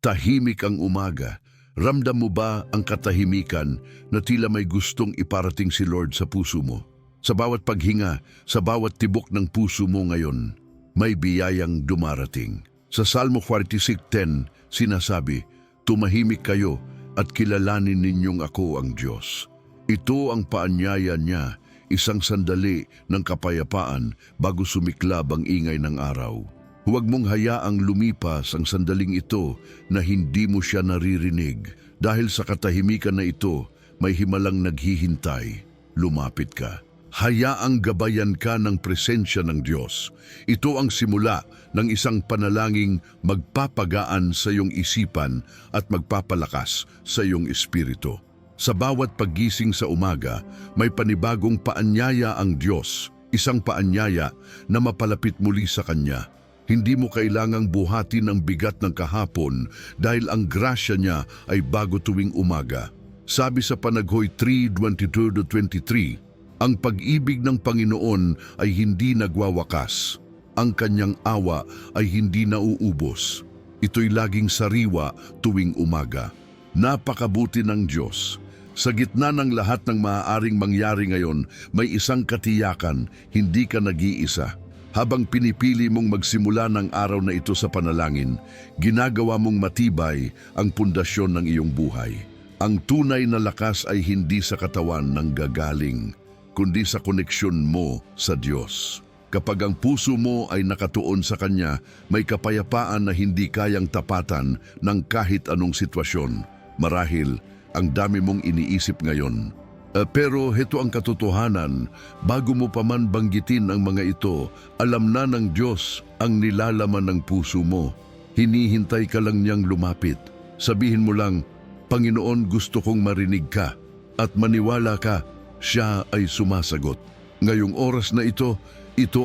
Tahimik ang umaga. Ramdam mo ba ang katahimikan na tila may gustong iparating si Lord sa puso mo? Sa bawat paghinga, sa bawat tibok ng puso mo ngayon, may biyayang dumarating. Sa Salmo 46:10, sinasabi, "Tumahimik kayo at kilalanin ninyong ako ang Diyos." Ito ang paanyaya niya, isang sandali ng kapayapaan bago sumiklab ang ingay ng araw. Huwag mong hayaang lumipas ang sandaling ito na hindi mo siya naririnig. Dahil sa katahimikan na ito, may himalang naghihintay. Lumapit ka. Hayaang gabayan ka ng presensya ng Diyos. Ito ang simula ng isang panalangin magpapagaan sa iyong isipan at magpapalakas sa iyong espiritu. Sa bawat paggising sa umaga, may panibagong paanyaya ang Diyos, isang paanyaya na mapalapit muli sa Kanya. Hindi mo kailangang buhatin ang bigat ng kahapon dahil ang grasya niya ay bago tuwing umaga. Sabi sa Panaghoy 3:22-23, ang pag-ibig ng Panginoon ay hindi nagwawakas. Ang kanyang awa ay hindi nauubos. Ito'y laging sariwa tuwing umaga. Napakabuti ng Diyos. Sa gitna ng lahat ng maaaring mangyari ngayon, may isang katiyakan, hindi ka nag-iisa. Habang pinipili mong magsimula ng araw na ito sa panalangin, ginagawa mong matibay ang pundasyon ng iyong buhay. Ang tunay na lakas ay hindi sa katawan ng gagaling, kundi sa koneksyon mo sa Diyos. Kapag ang puso mo ay nakatuon sa Kanya, may kapayapaan na hindi kayang tapatan ng kahit anong sitwasyon. Marahil, ang dami mong iniisip ngayon. Pero heto ang katotohanan, bago mo pa man banggitin ang mga ito, alam na ng Diyos ang nilalaman ng puso mo. Hinihintay ka lang niyang lumapit. Sabihin mo lang, "Panginoon, gusto kong marinig ka." At maniwala ka, siya ay sumasagot. Ngayong oras na ito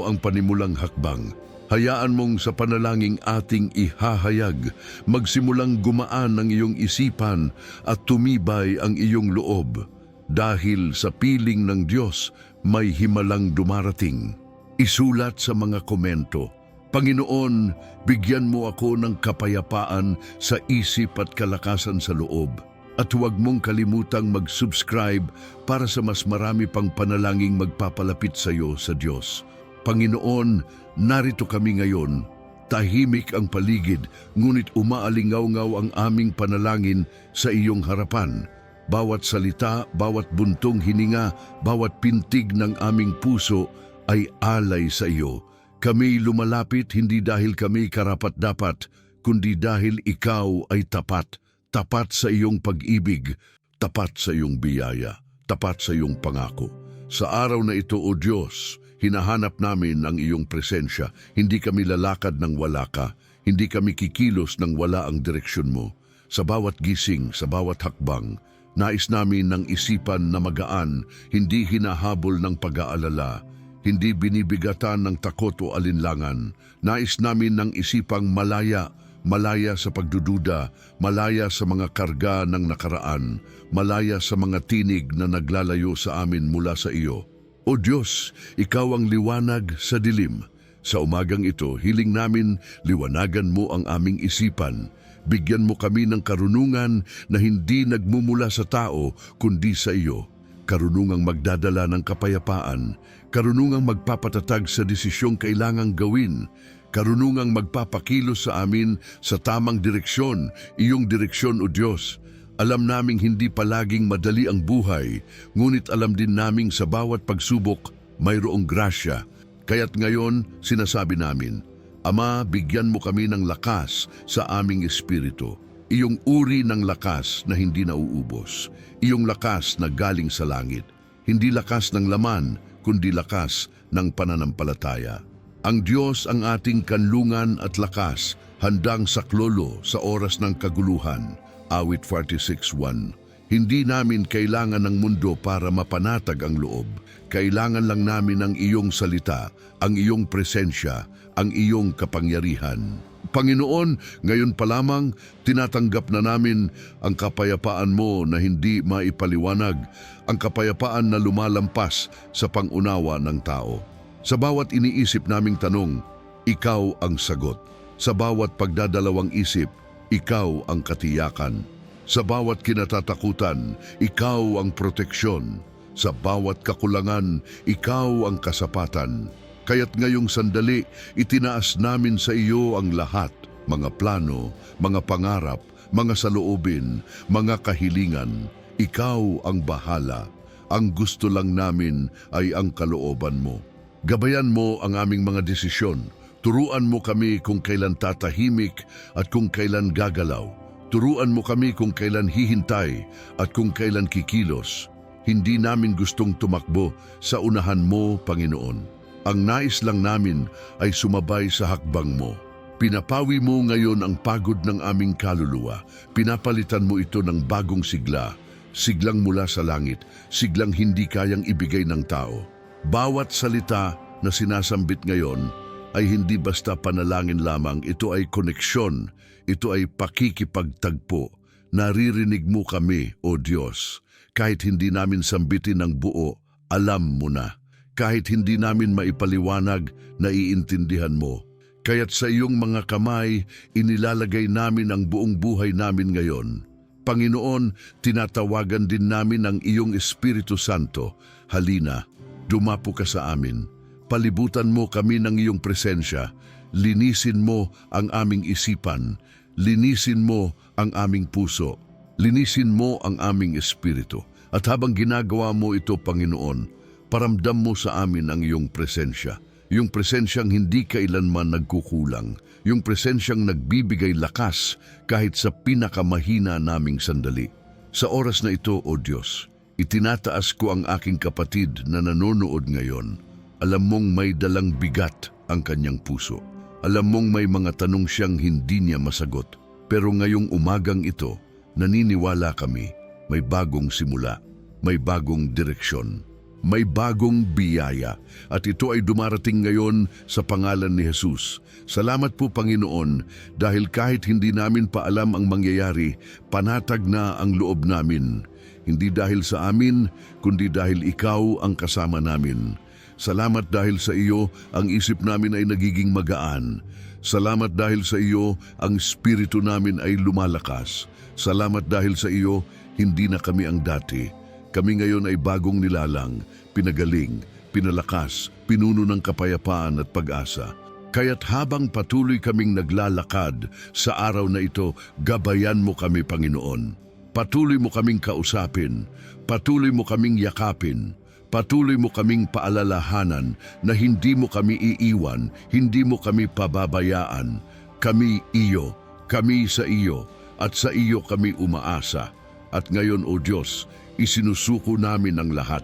ang panimulang hakbang. Hayaan mong sa panalangin ating ihahayag, magsimulang gumaan ang iyong isipan at tumibay ang iyong loob. Dahil sa piling ng Diyos, may himalang dumarating. Isulat sa mga komento, "Panginoon, bigyan mo ako ng kapayapaan sa isip at kalakasan sa loob." At huwag mong kalimutang mag-subscribe para sa mas marami pang panalangin magpapalapit sa iyo sa Diyos. Panginoon, narito kami ngayon. Tahimik ang paligid, ngunit umaalingaw-ngaw ang aming panalangin sa iyong harapan. Bawat salita, bawat buntong hininga, bawat pintig ng aming puso ay alay sa iyo. Kami lumalapit hindi dahil kami karapat-dapat, kundi dahil ikaw ay tapat. Tapat sa iyong pag-ibig, tapat sa iyong biyaya, tapat sa iyong pangako. Sa araw na ito, O Diyos, hinahanap namin ang iyong presensya. Hindi kami lalakad ng wala ka. Hindi kami kikilos ng wala ang direksyon mo. Sa bawat gising, sa bawat hakbang, nais namin ng isipan na magaan, hindi hinahabol ng pag-aalala, hindi binibigatan ng takot o alinlangan. Nais namin ng isipang malaya, malaya sa pagdududa, malaya sa mga karga ng nakaraan, malaya sa mga tinig na naglalayo sa amin mula sa iyo. O Diyos, ikaw ang liwanag sa dilim. Sa umagang ito, hiling namin liwanagan mo ang aming isipan. Bigyan mo kami ng karunungan na hindi nagmumula sa tao kundi sa iyo. Karunungang magdadala ng kapayapaan, karunungang magpapatatag sa desisyong kailangang gawin, karunungang magpapakilos sa amin sa tamang direksyon, iyong direksyon o Diyos. Alam naming hindi palaging madali ang buhay, ngunit alam din naming sa bawat pagsubok mayroong grasya. Kaya't ngayon sinasabi namin, Ama, bigyan mo kami ng lakas sa aming espiritu. Iyong uri ng lakas na hindi nauubos. Iyong lakas na galing sa langit. Hindi lakas ng laman, kundi lakas ng pananampalataya. Ang Diyos ang ating kanlungan at lakas, handang saklolo sa oras ng kaguluhan. Awit 46:1. Hindi namin kailangan ng mundo para mapanatag ang loob. Kailangan lang namin ang iyong salita, ang iyong presensya, ang iyong kapangyarihan. Panginoon, ngayon pa lamang tinatanggap na namin ang kapayapaan mo na hindi maipaliwanag, ang kapayapaan na lumalampas sa pangunawa ng tao. Sa bawat iniisip naming tanong, ikaw ang sagot. Sa bawat pagdadalawang isip, ikaw ang katiyakan. Sa bawat kinatatakutan, ikaw ang proteksyon. Sa bawat kakulangan, ikaw ang kasapatan. Kaya't ngayong sandali, itinaas namin sa iyo ang lahat, mga plano, mga pangarap, mga saloobin, mga kahilingan. Ikaw ang bahala. Ang gusto lang namin ay ang kalooban mo. Gabayan mo ang aming mga desisyon. Turuan mo kami kung kailan tatahimik at kung kailan gagalaw. Turuan mo kami kung kailan hihintay at kung kailan kikilos. Hindi namin gustong tumakbo sa unahan mo, Panginoon. Ang nais lang namin ay sumabay sa hakbang mo. Pinapawi mo ngayon ang pagod ng aming kaluluwa. Pinapalitan mo ito ng bagong sigla. Siglang mula sa langit, siglang hindi kayang ibigay ng tao. Bawat salita na sinasambit ngayon ay hindi basta panalangin lamang, ito ay koneksyon, ito ay pakikipagtagpo. Naririnig mo kami, O Diyos. Kahit hindi namin sambitin ng buo, alam mo na. Kahit hindi namin maipaliwanag, naiintindihan mo. Kaya't sa iyong mga kamay, inilalagay namin ang buong buhay namin ngayon. Panginoon, tinatawagan din namin ang iyong Espiritu Santo. Halina, dumapo ka sa amin. Palibutan mo kami ng iyong presensya. Linisin mo ang aming isipan. Linisin mo ang aming puso. Linisin mo ang aming espiritu. At habang ginagawa mo ito, Panginoon, paramdam mo sa amin ang iyong presensya. Yung presensyang hindi kailanman nagkukulang. Yung presensyang nagbibigay lakas kahit sa pinakamahina naming sandali. Sa oras na ito, O Diyos, itinataas ko ang aking kapatid na nanonood ngayon. Alam mong may dalang bigat ang kanyang puso. Alam mong may mga tanong siyang hindi niya masagot. Pero ngayong umagang ito, naniniwala kami, may bagong simula, may bagong direksyon. May bagong biyaya at ito ay dumarating ngayon sa pangalan ni Jesus. Salamat po, Panginoon, dahil kahit hindi namin pa alam ang mangyayari, panatag na ang loob namin. Hindi dahil sa amin, kundi dahil ikaw ang kasama namin. Salamat dahil sa iyo, ang isip namin ay nagiging magaan. Salamat dahil sa iyo, ang espiritu namin ay lumalakas. Salamat dahil sa iyo, hindi na kami ang dati. Kami ngayon ay bagong nilalang, pinagaling, pinalakas, pinuno ng kapayapaan at pag-asa. Kaya't habang patuloy kaming naglalakad sa araw na ito, gabayan mo kami, Panginoon. Patuloy mo kaming kausapin, patuloy mo kaming yakapin, patuloy mo kaming paalalahanan na hindi mo kami iiwan, hindi mo kami pababayaan. Kami iyo, kami sa iyo, at sa iyo kami umaasa. At ngayon, O Diyos, isinusuko namin ang lahat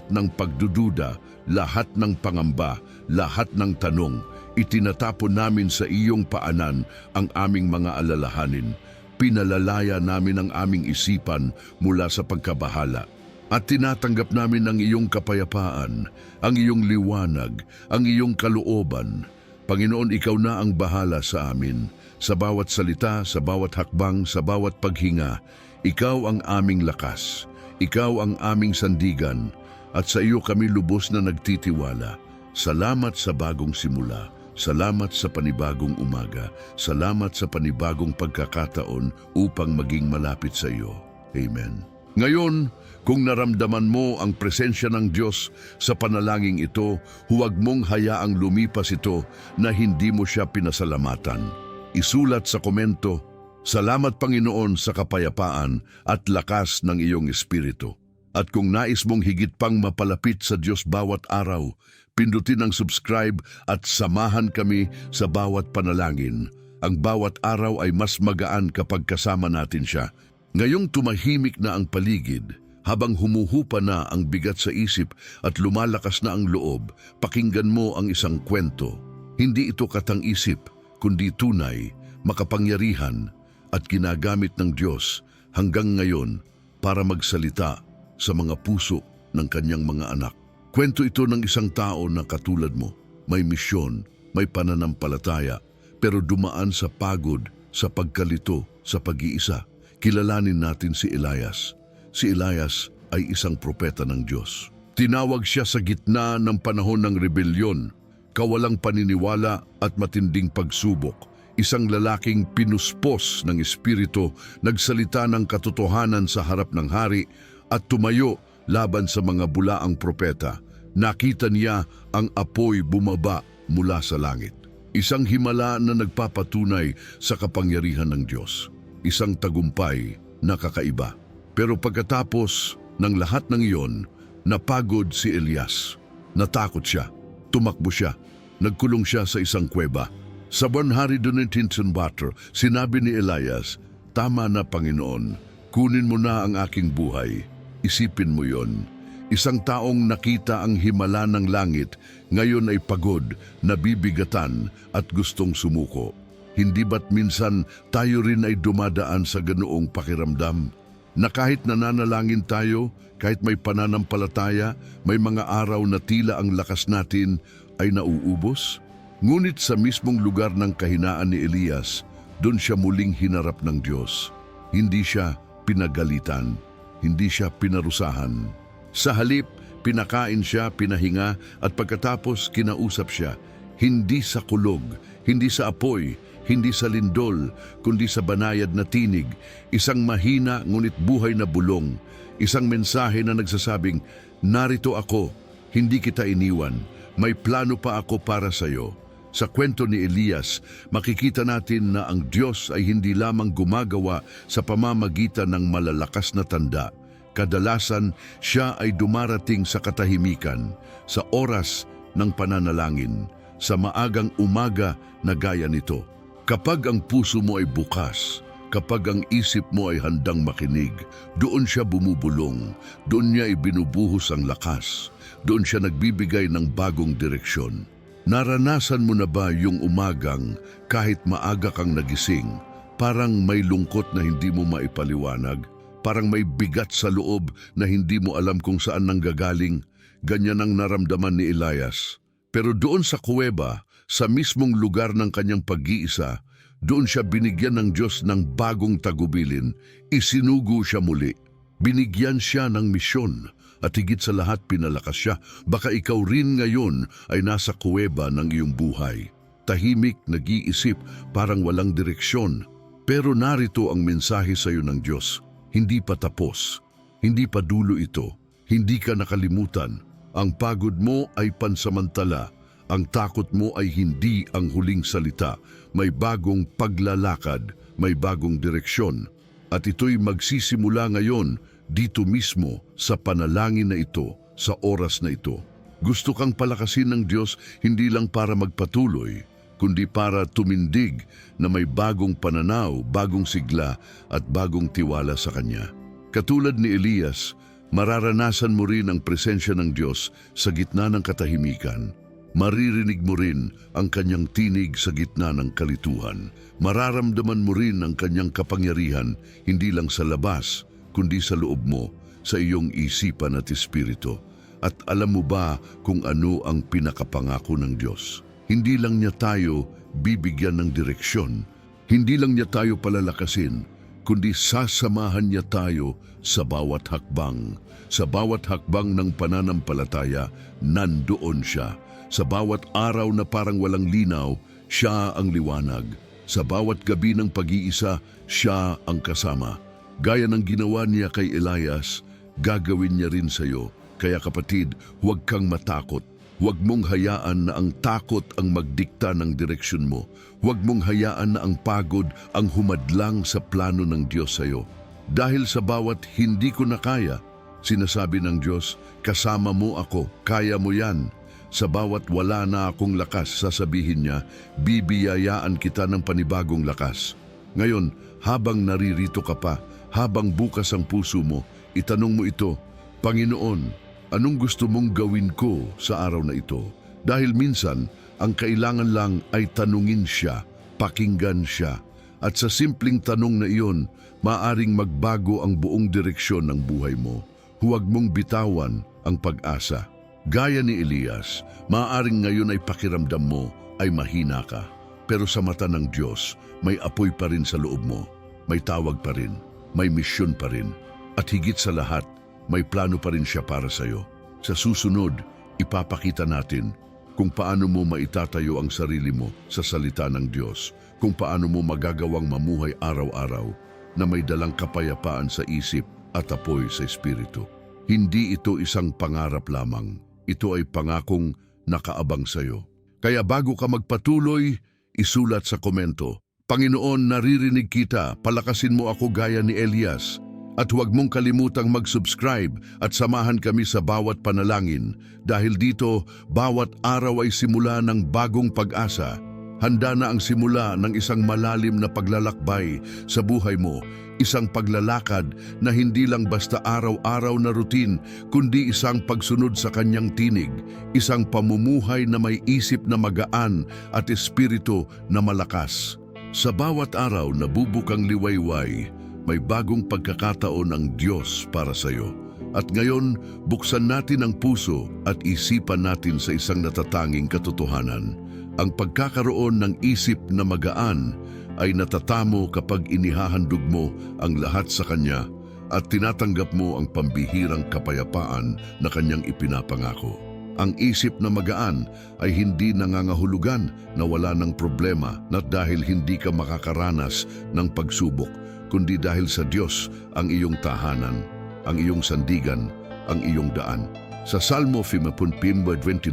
ng pagdududa, lahat ng pangamba, lahat ng tanong. Itinatapon namin sa iyong paanan ang aming mga alalahanin. Pinalalaya namin ang aming isipan mula sa pagkabahala. At tinatanggap namin ang iyong kapayapaan, ang iyong liwanag, ang iyong kalooban. Panginoon, ikaw na ang bahala sa amin. Sa bawat salita, sa bawat hakbang, sa bawat paghinga, ikaw ang aming lakas. Ikaw ang aming sandigan, at sa iyo kami lubos na nagtitiwala. Salamat sa bagong simula. Salamat sa panibagong umaga. Salamat sa panibagong pagkakataon upang maging malapit sa iyo. Amen. Ngayon, kung naramdaman mo ang presensya ng Diyos sa panalangin ito, huwag mong hayaang lumipas ito na hindi mo siya pinasalamatan. Isulat sa komento, "Salamat, Panginoon, sa kapayapaan at lakas ng iyong espiritu." At kung nais mong higit pang mapalapit sa Diyos bawat araw, pindutin ang subscribe at samahan kami sa bawat panalangin. Ang bawat araw ay mas magaan kapag kasama natin siya. Ngayong tumahimik na ang paligid, habang humuhupa na ang bigat sa isip at lumalakas na ang loob, pakinggan mo ang isang kwento. Hindi ito katang-isip, kundi tunay, makapangyarihan, at ginagamit ng Diyos hanggang ngayon para magsalita sa mga puso ng kanyang mga anak. Kwento ito ng isang tao na katulad mo, may misyon, may pananampalataya, pero dumaan sa pagod, sa pagkalito, sa pag-iisa. Kilalanin natin si Elias. Si Elias ay isang propeta ng Diyos. Tinawag siya sa gitna ng panahon ng rebelyon, kawalang paniniwala at matinding pagsubok. Isang lalaking pinuspos ng espiritu, nagsalita ng katotohanan sa harap ng hari at tumayo laban sa mga bulaang propeta. Nakita niya ang apoy bumaba mula sa langit. Isang himala na nagpapatunay sa kapangyarihan ng Diyos. Isang tagumpay na kakaiba. Pero pagkatapos ng lahat ng iyon, napagod si Elias. Natakot siya. Tumakbo siya. Nagkulong siya sa isang kuweba. Sa 118 water, sinabi ni Elias, "Tama na, Panginoon, kunin mo na ang aking buhay." Isipin mo yon. Isang taong nakita ang himala ng langit, ngayon ay pagod, nabibigatan at gustong sumuko. Hindi ba't minsan tayo rin ay dumadaan sa ganoong pakiramdam? Na kahit nananalangin tayo, kahit may pananampalataya, may mga araw na tila ang lakas natin ay nauubos? Ngunit sa mismong lugar ng kahinaan ni Elias, doon siya muling hinarap ng Diyos. Hindi siya pinagalitan, hindi siya pinarusahan. Sa halip, pinakain siya, pinahinga at pagkatapos kinausap siya. Hindi sa kulog, hindi sa apoy, hindi sa lindol, kundi sa banayad na tinig. Isang mahina ngunit buhay na bulong. Isang mensahe na nagsasabing, "Narito ako, hindi kita iniwan. May plano pa ako para sa iyo." Sa kwento ni Elias, makikita natin na ang Diyos ay hindi lamang gumagawa sa pamamagitan ng malalakas na tanda. Kadalasan, siya ay dumarating sa katahimikan, sa oras ng pananalangin, sa maagang umaga na gaya nito. Kapag ang puso mo ay bukas, kapag ang isip mo ay handang makinig, doon siya bumubulong, doon niya ibinubuhos ang lakas, doon siya nagbibigay ng bagong direksyon. Naranasan mo na ba yung umagang kahit maaga kang nagising, parang may lungkot na hindi mo maipaliwanag? Parang may bigat sa loob na hindi mo alam kung saan nanggagaling? Ganyan ang naramdaman ni Elias. Pero doon sa kuweba, sa mismong lugar ng kanyang pag-iisa, doon siya binigyan ng Diyos ng bagong tagubilin. Isinugo siya muli. Binigyan siya ng misyon. At higit sa lahat pinalakas siya. Baka ikaw rin ngayon ay nasa kuweba ng iyong buhay. Tahimik, nag-iisip, parang walang direksyon. Pero narito ang mensahe sa iyo ng Diyos. Hindi pa tapos. Hindi pa dulo ito. Hindi ka nakalimutan. Ang pagod mo ay pansamantala. Ang takot mo ay hindi ang huling salita. May bagong paglalakad, may bagong direksyon. At ito'y magsisimula ngayon dito mismo sa panalangin na ito, sa oras na ito. Gusto kang palakasin ng Diyos hindi lang para magpatuloy, kundi para tumindig na may bagong pananaw, bagong sigla at bagong tiwala sa Kanya. Katulad ni Elias, mararanasan mo rin ang presensya ng Diyos sa gitna ng katahimikan. Maririnig mo rin ang Kanyang tinig sa gitna ng kalituhan. Mararamdaman mo rin ang Kanyang kapangyarihan hindi lang sa labas, kundi sa loob mo, sa iyong isipan at espiritu. At alam mo ba kung ano ang pinakapangako ng Diyos? Hindi lang niya tayo bibigyan ng direksyon, hindi lang niya tayo palalakasin, kundi sasamahan niya tayo sa bawat hakbang. Sa bawat hakbang ng pananampalataya, nandoon siya. Sa bawat araw na parang walang linaw, siya ang liwanag. Sa bawat gabi ng pag-iisa, siya ang kasama. Gaya ng ginawa niya kay Elias, gagawin niya rin sa iyo. Kaya kapatid, huwag kang matakot. Huwag mong hayaan na ang takot ang magdikta ng direksyon mo. Huwag mong hayaan na ang pagod ang humadlang sa plano ng Diyos sa iyo. Dahil sa bawat hindi ko na kaya, sinasabi ng Diyos, kasama mo ako, kaya mo yan. Sa bawat wala na akong lakas, sasabihin niya, bibiyayaan kita ng panibagong lakas. Ngayon, habang naririto ka pa, habang bukas ang puso mo, itanong mo ito, Panginoon, anong gusto mong gawin ko sa araw na ito? Dahil minsan, ang kailangan lang ay tanungin siya, pakinggan siya. At sa simpleng tanong na iyon, maaring magbago ang buong direksyon ng buhay mo. Huwag mong bitawan ang pag-asa. Gaya ni Elias, maaring ngayon ay pakiramdam mo ay mahina ka. Pero sa mata ng Diyos, may apoy pa rin sa loob mo. May tawag pa rin. May misyon pa rin. At higit sa lahat, may plano pa rin siya para sa iyo. Sa susunod, ipapakita natin kung paano mo maitatayo ang sarili mo sa salita ng Diyos, kung paano mo magagawang mamuhay araw-araw na may dalang kapayapaan sa isip at apoy sa espiritu. Hindi ito isang pangarap lamang. Ito ay pangakong nakaabang sa iyo. Kaya bago ka magpatuloy, isulat sa komento, Panginoon, naririnig kita, palakasin mo ako gaya ni Elias. At huwag mong kalimutang mag-subscribe at samahan kami sa bawat panalangin dahil dito, bawat araw ay simula ng bagong pag-asa. Handa na ang simula ng isang malalim na paglalakbay sa buhay mo, isang paglalakad na hindi lang basta araw-araw na routine, kundi isang pagsunod sa kanyang tinig, isang pamumuhay na may isip na magaan at espiritu na malakas. Sa bawat araw na bubukang liwayway, may bagong pagkakataon ang Diyos para sa iyo. At ngayon, buksan natin ang puso at isipan natin sa isang natatanging katotohanan. Ang pagkakaroon ng isip na magaan ay natatamo kapag inihahandog mo ang lahat sa Kanya at tinatanggap mo ang pambihirang kapayapaan na Kanyang ipinapangako. Ang isip na magaan ay hindi nangangahulugan na wala ng problema na dahil hindi ka makakaranas ng pagsubok, kundi dahil sa Diyos ang iyong tahanan, ang iyong sandigan, ang iyong daan. Sa Salmo 22,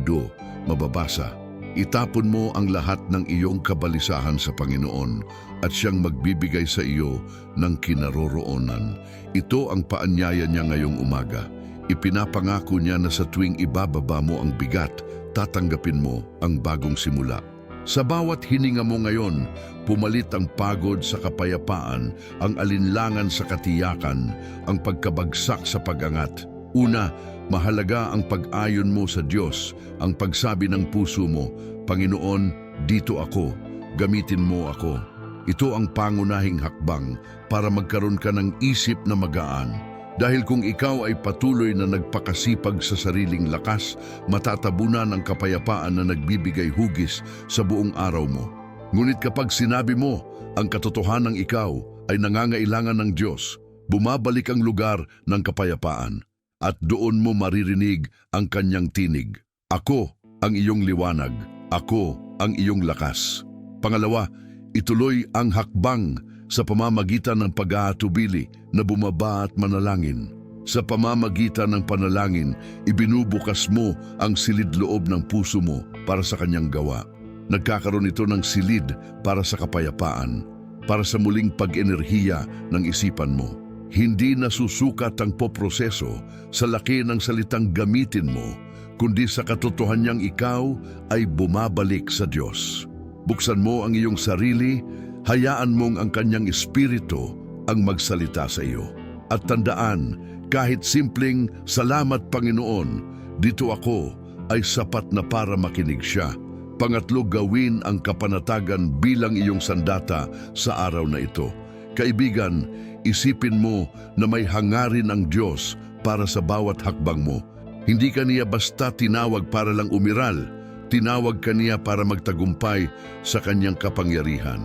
mababasa, itapon mo ang lahat ng iyong kabalisahan sa Panginoon at siyang magbibigay sa iyo ng kinaroroonan. Ito ang paanyaya niya ngayong umaga. Ipinapangako niya na sa tuwing ibababa mo ang bigat, tatanggapin mo ang bagong simula. Sa bawat hininga mo ngayon, pumalit ang pagod sa kapayapaan, ang alinlangan sa katiyakan, ang pagkabagsak sa pag-angat. Una, mahalaga ang pag-ayon mo sa Diyos, ang pagsabi ng puso mo, Panginoon, dito ako, gamitin mo ako. Ito ang pangunahing hakbang para magkaroon ka ng isip na magaan. Dahil kung ikaw ay patuloy na nagpakasipag sa sariling lakas, matatabunan ang kapayapaan na nagbibigay hugis sa buong araw mo. Ngunit kapag sinabi mo, ang katotohanang ikaw ay nangangailangan ng Diyos, bumabalik ang lugar ng kapayapaan at doon mo maririnig ang kanyang tinig. Ako ang iyong liwanag, ako ang iyong lakas. Pangalawa, ituloy ang hakbang sa pamamagitan ng pag-aatubili na bumaba at manalangin. Sa pamamagitan ng panalangin, ibinubukas mo ang silid-loob ng puso mo para sa kanyang gawa. Nagkakaroon ito ng silid para sa kapayapaan, para sa muling pag-enerhiya ng isipan mo. Hindi nasusukat ang poproseso sa laki ng salitang gamitin mo, kundi sa katotohanan niyang ikaw ay bumabalik sa Diyos. Buksan mo ang iyong sarili, hayaan mong ang kanyang espiritu ang magsalita sa iyo. At tandaan, kahit simpleng salamat Panginoon, dito ako ay sapat na para makinig siya. Pangatlo, gawin ang kapanatagan bilang iyong sandata sa araw na ito. Kaibigan, isipin mo na may hangarin ang Diyos para sa bawat hakbang mo. Hindi ka niya basta tinawag para lang umiral, tinawag ka niya para magtagumpay sa kanyang kapangyarihan.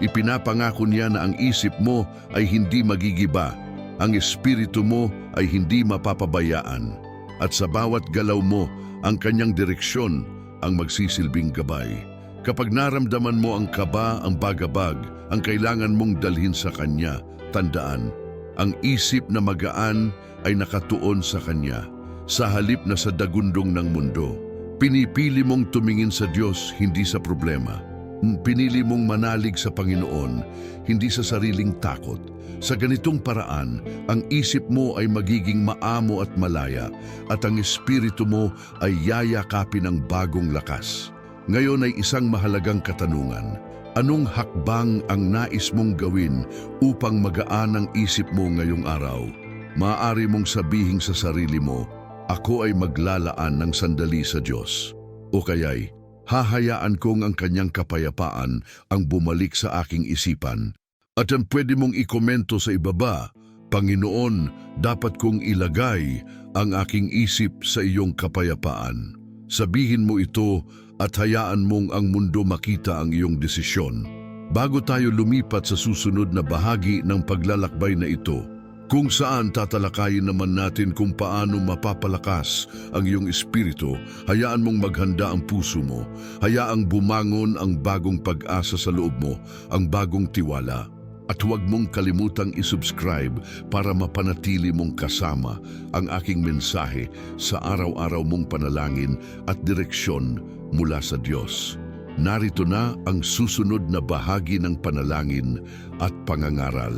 Ipinapangako niya na ang isip mo ay hindi magigiba, ang espiritu mo ay hindi mapapabayaan, at sa bawat galaw mo, ang kanyang direksyon ang magsisilbing gabay. Kapag naramdaman mo ang kaba, ang bagabag, ang kailangan mong dalhin sa kanya, tandaan, ang isip na magaan ay nakatuon sa kanya, sa halip na sa dagundong ng mundo. Pinipili mong tumingin sa Diyos, hindi sa problema. Pinili mong manalig sa Panginoon, hindi sa sariling takot. Sa ganitong paraan, ang isip mo ay magiging maamo at malaya, at ang espiritu mo ay yayakapin ng bagong lakas. Ngayon ay isang mahalagang katanungan. Anong hakbang ang nais mong gawin upang magaan ang isip mo ngayong araw? Maaari mong sabihin sa sarili mo, ako ay maglalaan ng sandali sa Diyos. O kaya'y, hahayaan kong ang kanyang kapayapaan ang bumalik sa aking isipan. At ang pwede mong ikomento sa ibaba, Panginoon, dapat kong ilagay ang aking isip sa iyong kapayapaan. Sabihin mo ito at hayaan mong ang mundo makita ang iyong desisyon. Bago tayo lumipat sa susunod na bahagi ng paglalakbay na ito, kung saan tatalakayin naman natin kung paano mapapalakas ang iyong espiritu. Hayaan mong maghanda ang puso mo, hayaang bumangon ang bagong pag-asa sa loob mo, ang bagong tiwala. At huwag mong kalimutang isubscribe para mapanatili mong kasama ang aking mensahe sa araw-araw mong panalangin at direksyon mula sa Diyos. Narito na ang susunod na bahagi ng panalangin at pangangaral.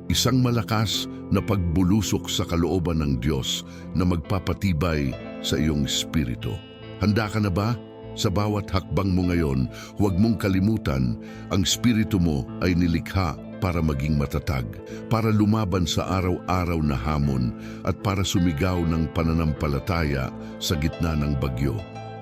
Isang malakas na pagbulusok sa kalooban ng Diyos na magpapatibay sa iyong espiritu. Handa ka na ba? Sa bawat hakbang mo ngayon, huwag mong kalimutan, ang espiritu mo ay nilikha para maging matatag, para lumaban sa araw-araw na hamon at para sumigaw ng pananampalataya sa gitna ng bagyo.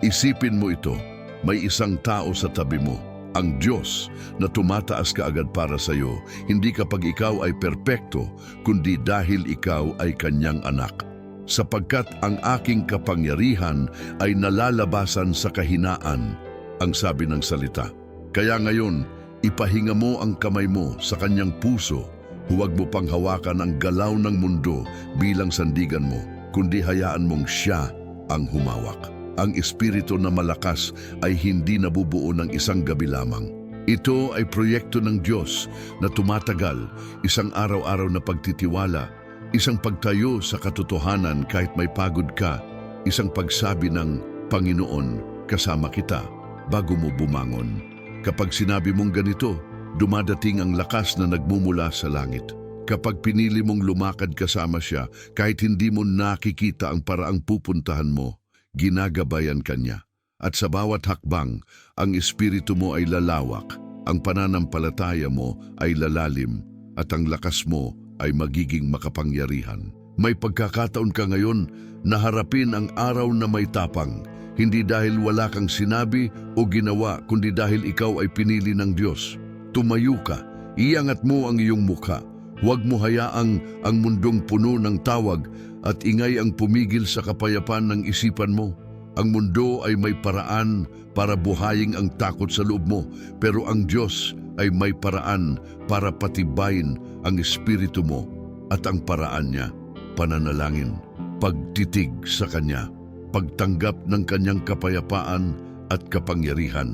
Isipin mo ito, may isang tao sa tabi mo, ang Diyos na tumataas kaagad para sa iyo, hindi kapag ikaw ay perpekto, kundi dahil ikaw ay kanyang anak. Sapagkat ang aking kapangyarihan ay nalalabasan sa kahinaan, ang sabi ng salita. Kaya ngayon, ipahinga mo ang kamay mo sa kanyang puso, huwag mo pang hawakan ang galaw ng mundo bilang sandigan mo, kundi hayaan mong siya ang humawak. Ang espiritu na malakas ay hindi nabubuo ng isang gabi lamang. Ito ay proyekto ng Diyos na tumatagal, isang araw-araw na pagtitiwala, isang pagtayo sa katotohanan kahit may pagod ka, isang pagsabi ng, Panginoon, kasama kita, bago mo bumangon. Kapag sinabi mong ganito, dumadating ang lakas na nagmumula sa langit. Kapag pinili mong lumakad kasama siya, kahit hindi mo nakikita ang paraang pupuntahan mo, ginagabayan ka niya. At sa bawat hakbang, ang espiritu mo ay lalawak, ang pananampalataya mo ay lalalim, at ang lakas mo ay magiging makapangyarihan. May pagkakataon ka ngayon na harapin ang araw na may tapang, hindi dahil wala kang sinabi o ginawa, kundi dahil ikaw ay pinili ng Diyos. Tumayo ka, iangat mo ang iyong mukha. Huwag mo hayaang ang mundong puno ng tawag at ingay ang pumigil sa kapayapaan ng isipan mo. Ang mundo ay may paraan para buhayin ang takot sa loob mo, pero ang Diyos ay may paraan para patibayin ang espiritu mo, at ang paraan niya, pananalangin, pagtitig sa Kanya, pagtanggap ng kanyang kapayapaan at kapangyarihan.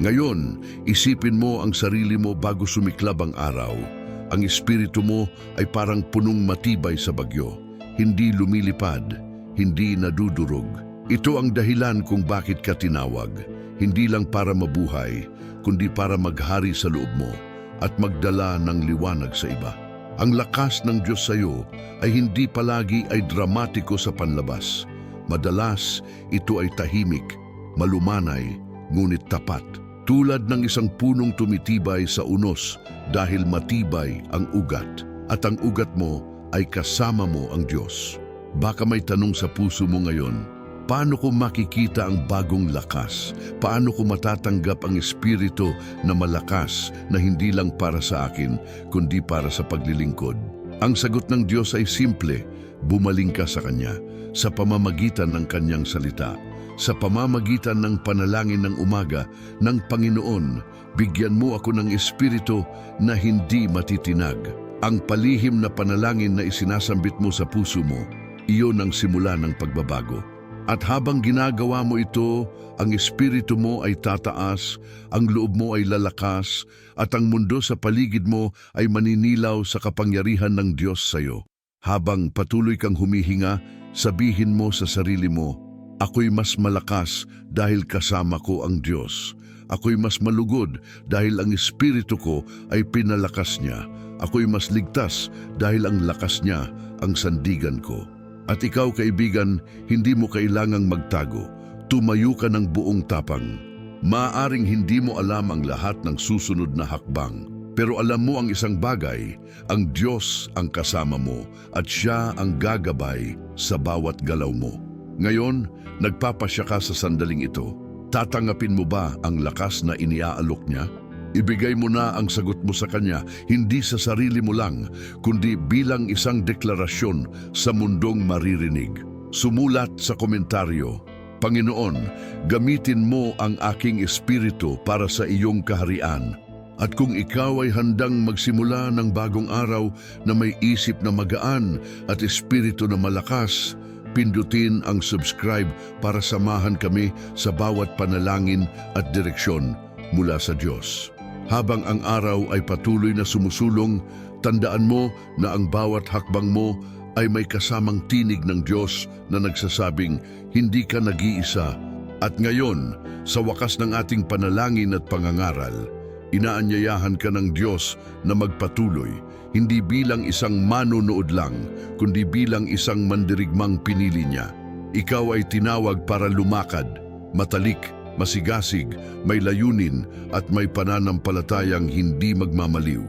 Ngayon, isipin mo ang sarili mo bago sumiklab ang araw. Ang espiritu mo ay parang punong matibay sa bagyo, hindi lumilipad, hindi nadudurog. Ito ang dahilan kung bakit ka tinawag, hindi lang para mabuhay, kundi para maghari sa loob mo at magdala ng liwanag sa iba. Ang lakas ng Diyos sa iyo ay hindi palagi ay dramatiko sa panlabas. Madalas, ito ay tahimik, malumanay, ngunit tapat. Tulad ng isang punong tumitibay sa unos dahil matibay ang ugat, at ang ugat mo ay kasama mo ang Diyos. Baka may tanong sa puso mo ngayon, paano ko makikita ang bagong lakas? Paano ko matatanggap ang espiritu na malakas na hindi lang para sa akin, kundi para sa paglilingkod? Ang sagot ng Diyos ay simple, bumaling ka sa Kanya, sa pamamagitan ng Kanyang salita, sa pamamagitan ng panalangin ng umaga ng Panginoon, bigyan mo ako ng espiritu na hindi matitinag. Ang palihim na panalangin na isinasambit mo sa puso mo, iyon ang simula ng pagbabago. At habang ginagawa mo ito, ang espiritu mo ay tataas, ang loob mo ay lalakas, at ang mundo sa paligid mo ay maninilaw sa kapangyarihan ng Diyos sa iyo. Habang patuloy kang humihinga, sabihin mo sa sarili mo, ako'y mas malakas dahil kasama ko ang Diyos. Ako'y mas malugod dahil ang espiritu ko ay pinalakas niya. Ako'y mas ligtas dahil ang lakas niya ang sandigan ko. At ikaw, kaibigan, hindi mo kailangang magtago. Tumayo ka ng buong tapang. Maaaring hindi mo alam ang lahat ng susunod na hakbang, pero alam mo ang isang bagay, ang Diyos ang kasama mo at Siya ang gagabay sa bawat galaw mo. Ngayon, nagpapasya ka sa sandaling ito. Tatanggapin mo ba ang lakas na iniaalok niya? Ibigay mo na ang sagot mo sa Kanya, hindi sa sarili mo lang, kundi bilang isang deklarasyon sa mundong maririnig. Sumulat sa komentaryo, Panginoon, gamitin mo ang aking espiritu para sa iyong kaharian. At kung ikaw ay handang magsimula ng bagong araw na may isip na magaan at espiritu na malakas, pindutin ang subscribe para samahan kami sa bawat panalangin at direksyon mula sa Diyos. Habang ang araw ay patuloy na sumusulong, tandaan mo na ang bawat hakbang mo ay may kasamang tinig ng Diyos na nagsasabing, hindi ka nag-iisa. At ngayon, sa wakas ng ating panalangin at pangangaral, inaanyayahan ka ng Diyos na magpatuloy, hindi bilang isang manonood lang, kundi bilang isang mandirigmang pinili niya. Ikaw ay tinawag para lumakad, matalik, masigasig, may layunin at may pananampalatayang hindi magmamaliw.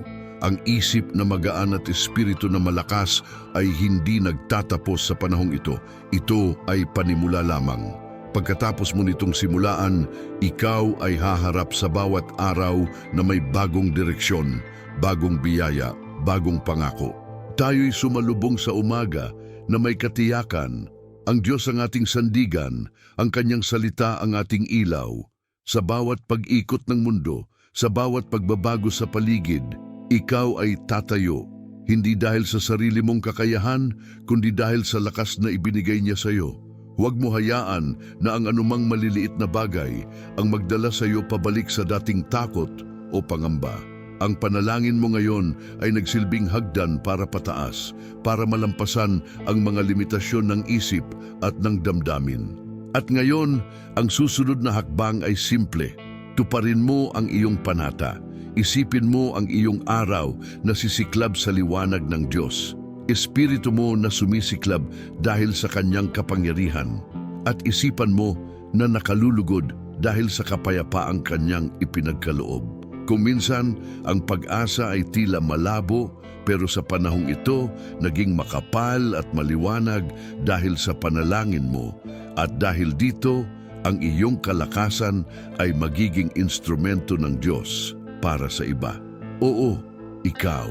Ang isip na magaan at espiritu na malakas ay hindi nagtatapos sa panahong ito. Ito ay panimula lamang. Pagkatapos mo nitong simulaan, ikaw ay haharap sa bawat araw na may bagong direksyon, bagong biyaya, bagong pangako. Tayo'y sumalubong sa umaga na may katiyakan. Ang Diyos ang ating sandigan, ang Kanyang salita ang ating ilaw. Sa bawat pag-ikot ng mundo, sa bawat pagbabago sa paligid, ikaw ay tatayo. Hindi dahil sa sarili mong kakayahan, kundi dahil sa lakas na ibinigay niya sa iyo. Huwag mo hayaan na ang anumang maliliit na bagay ang magdala sa iyo pabalik sa dating takot o pangamba. Ang panalangin mo ngayon ay nagsilbing hagdan para pataas, para malampasan ang mga limitasyon ng isip at ng damdamin. At ngayon, ang susunod na hakbang ay simple. Tuparin mo ang iyong panata. Isipin mo ang iyong araw na sisiklab sa liwanag ng Diyos. Espiritu mo na sumisiklab dahil sa Kanyang kapangyarihan at isipan mo na nakalulugod dahil sa kapayapaang Kanyang ipinagkaloob. Kung minsan ang pag-asa ay tila malabo, pero sa panahong ito naging makapal at maliwanag dahil sa panalangin mo, at dahil dito ang iyong kalakasan ay magiging instrumento ng Diyos para sa iba. Oo, ikaw.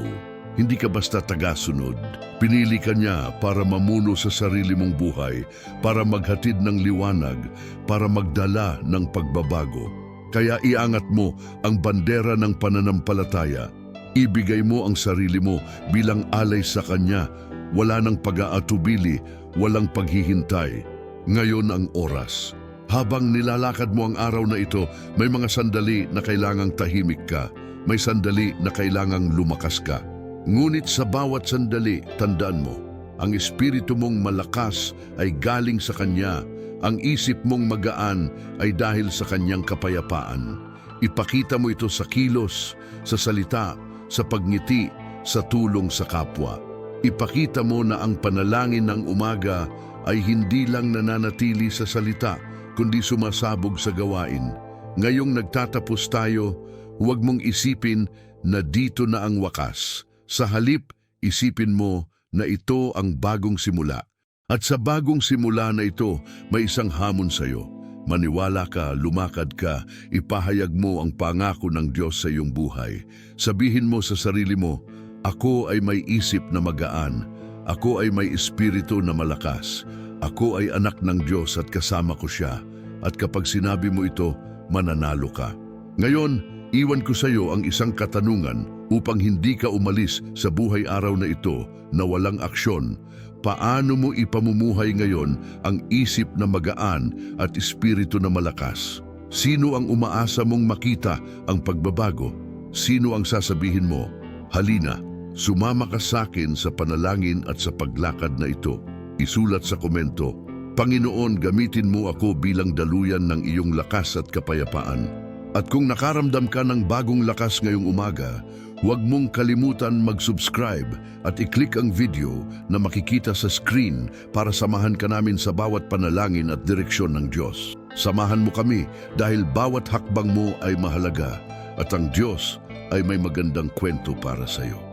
Hindi ka basta tagasunod. Pinili ka niya para mamuno sa sarili mong buhay, para maghatid ng liwanag, para magdala ng pagbabago. Kaya iangat mo ang bandera ng pananampalataya. Ibigay mo ang sarili mo bilang alay sa Kanya. Wala nang pag-aatubili, walang paghihintay. Ngayon ang oras. Habang nilalakad mo ang araw na ito, may mga sandali na kailangang tahimik ka. May sandali na kailangang lumakas ka. Ngunit sa bawat sandali, tandaan mo, ang espiritu mong malakas ay galing sa Kanya. Ang isip mong magaan ay dahil sa Kanyang kapayapaan. Ipakita mo ito sa kilos, sa salita, sa pagngiti, sa tulong sa kapwa. Ipakita mo na ang panalangin ng umaga ay hindi lang nananatili sa salita, kundi sumasabog sa gawain. Ngayong nagtatapos tayo, huwag mong isipin na dito na ang wakas. Sa halip, isipin mo na ito ang bagong simula. At sa bagong simula na ito, may isang hamon sa iyo. Maniwala ka, lumakad ka, ipahayag mo ang pangako ng Diyos sa iyong buhay. Sabihin mo sa sarili mo, ako ay may isip na magaan. Ako ay may espiritu na malakas. Ako ay anak ng Diyos at kasama ko siya. At kapag sinabi mo ito, mananalo ka. Ngayon, iwan ko sa iyo ang isang katanungan upang hindi ka umalis sa buhay araw na ito na walang aksyon. Paano mo ipamumuhay ngayon ang isip na magaan at espiritu na malakas? Sino ang umaasa mong makita ang pagbabago? Sino ang sasabihin mo, halina, sumama ka sa akin sa panalangin at sa paglakad na ito? Isulat sa komento, Panginoon, gamitin mo ako bilang daluyan ng iyong lakas at kapayapaan. At kung nakaramdam ka ng bagong lakas ngayong umaga, huwag mong kalimutan mag-subscribe at i-click ang video na makikita sa screen para samahan ka namin sa bawat panalangin at direksyon ng Diyos. Samahan mo kami dahil bawat hakbang mo ay mahalaga at ang Diyos ay may magandang kwento para sa iyo.